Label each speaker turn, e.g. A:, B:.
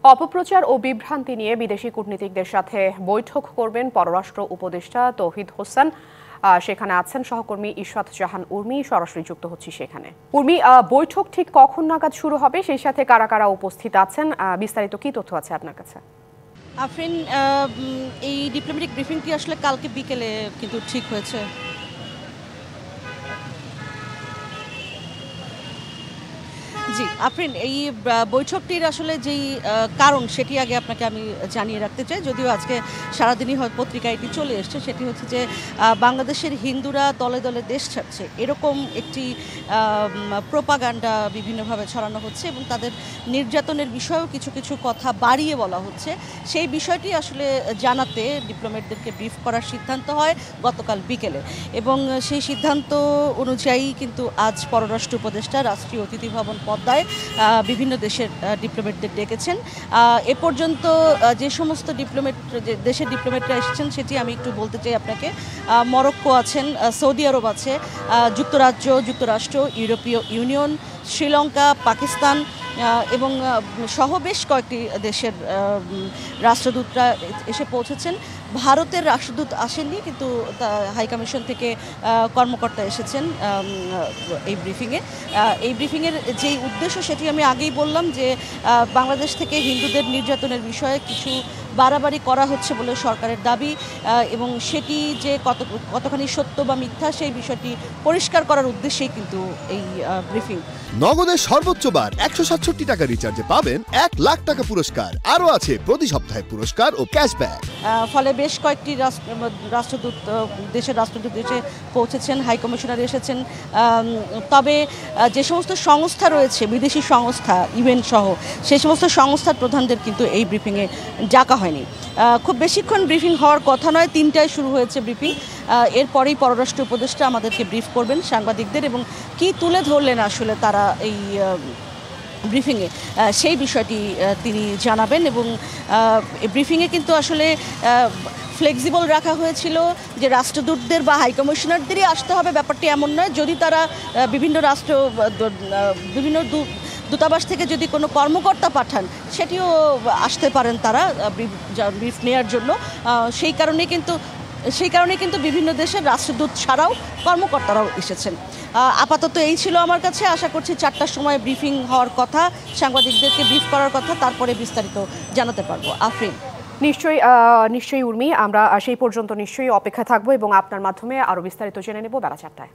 A: অপপ্রচার ও বিভ্রান্তি নিয়ে বিদেশি কূটনীতিকদের সাথে বৈঠক করবেন পররাষ্ট্র উপদেষ্টা তৌহিদ হোসেন। সেখানে আছেন সহকর্মী ইশরাত জাহান উর্মি, সরাসরি যুক্ত হচ্ছি সেখানে। উর্মি, বৈঠক ঠিক কখন নাগাদ শুরু হবে, সেই সাথে কারা কারা উপস্থিত আছেন, বিস্তারিত কি তথ্য আছে আপনার কাছে?
B: আফরিন, এই ডিপ্লোম্যাটিক ব্রিফিংটি আসলে কালকে বিকেলে কিন্তু ঠিক হয়েছে। জি আফরিন, এই বৈঠকটির আসলে যেই কারণ সেটি আগে আপনাকে আমি জানিয়ে রাখতে চাই। যদিও আজকে সারাদিনই হয় পত্রিকায় এটি চলে এসছে, সেটি হচ্ছে যে বাংলাদেশের হিন্দুরা দলে দলে দেশ ছাড়ছে, এরকম একটি প্রোপাগান্ডা বিভিন্নভাবে ছড়ানো হচ্ছে এবং তাদের নির্যাতনের বিষয়েও কিছু কিছু কথা বাড়িয়ে বলা হচ্ছে। সেই বিষয়টি আসলে জানাতে ডিপ্লোম্যাটদেরকে ব্রিফ করার সিদ্ধান্ত হয় গতকাল বিকেলে, এবং সেই সিদ্ধান্ত অনুযায়ী কিন্তু আজ পররাষ্ট্র উপদেষ্টা রাষ্ট্রীয় অতিথি ভবন পদ্মায় বিভিন্ন দেশের ডিপ্লোম্যাটদের ডেকেছেন। এ পর্যন্ত যে সমস্ত দেশের ডিপ্লোম্যাটরা এসেছেন সেটি আমি একটু বলতে চাই আপনাকে। মরক্কো আছেন, সৌদি আরব আছে, যুক্তরাষ্ট্র, ইউরোপীয় ইউনিয়ন, শ্রীলঙ্কা, পাকিস্তান এবং সহ বেশ কয়েকটি দেশের রাষ্ট্রদূতরা এসে পৌঁছেছেন। ভারতের রাষ্ট্রদূত আসেননি, কিন্তু হাইকমিশন থেকে কর্মকর্তা এসেছেন এই ব্রিফিংয়ে। এই ব্রিফিংয়ের যেই উদ্দেশ্য সেটি আমি আগেই বললাম, যে বাংলাদেশ থেকে হিন্দুদের নির্যাতনের বিষয়ে কিছু বাড়াবাড়ি করা হচ্ছে বলে সরকারের দাবি, এবং সেটি যে কতখানি সত্য বা মিথ্যা সেই বিষয়টি পরিষ্কার করার উদ্দেশ্যেই কিন্তু এই ব্রিফিং।
C: নগদের সর্বোচ্চ বার 167 টাকা রিচার্জে পাবেন 1 লাখ টাকা পুরস্কার, আরও আছে প্রতি সপ্তাহে পুরস্কার ও ক্যাশব্যাক।
B: ফলে বেশ কয়েকটি দেশের রাষ্ট্রদূত এসে পৌঁছেছেন, হাইকমিশনার এসেছেন। তবে যে সমস্ত সংস্থা রয়েছে, বিদেশি সংস্থা ইউএন সহ, সেই সমস্ত সংস্থার প্রধানদের কিন্তু এই ব্রিফিংয়ে ডাকা হয়নি। খুব বেশিক্ষণ ব্রিফিং হওয়ার কথা নয়, 3টায় শুরু হয়েছে ব্রিফিং। এরপরেই পররাষ্ট্র উপদেষ্টা আমাদেরকে ব্রিফ করবেন সাংবাদিকদের, এবং কি তুলে ধরলেন আসলে তারা এই ব্রিফিংয়ে সেই বিষয়টি তিনি জানাবেন। এবং ব্রিফিংয়ে কিন্তু আসলে ফ্লেক্সিবল রাখা হয়েছিল, যে রাষ্ট্রদূতদের বা হাইকমিশনারদেরই আসতে হবে ব্যাপারটি এমন নয়। যদি তারা বিভিন্ন দূতাবাস থেকে যদি কোনো কর্মকর্তা পাঠান, সেটিও আসতে পারেন তারা ব্রিফ নেওয়ার জন্য। সেই কারণে কিন্তু বিভিন্ন দেশের রাষ্ট্রদূত ছাড়াও কর্মকর্তারাও এসেছেন। আপাতত এই ছিল আমার কাছে। আশা করছি 4টার সময় ব্রিফিং হওয়ার কথা, সাংবাদিকদেরকে ব্রিফ করার কথা, তারপরে বিস্তারিত জানাতে পারবো। আফরিন,
A: নিশ্চয়ই উর্মি, আমরা সেই পর্যন্ত নিশ্চয়ই অপেক্ষা থাকবো এবং আপনার মাধ্যমে আরও বিস্তারিত জেনে নেব বেলা 4টায়।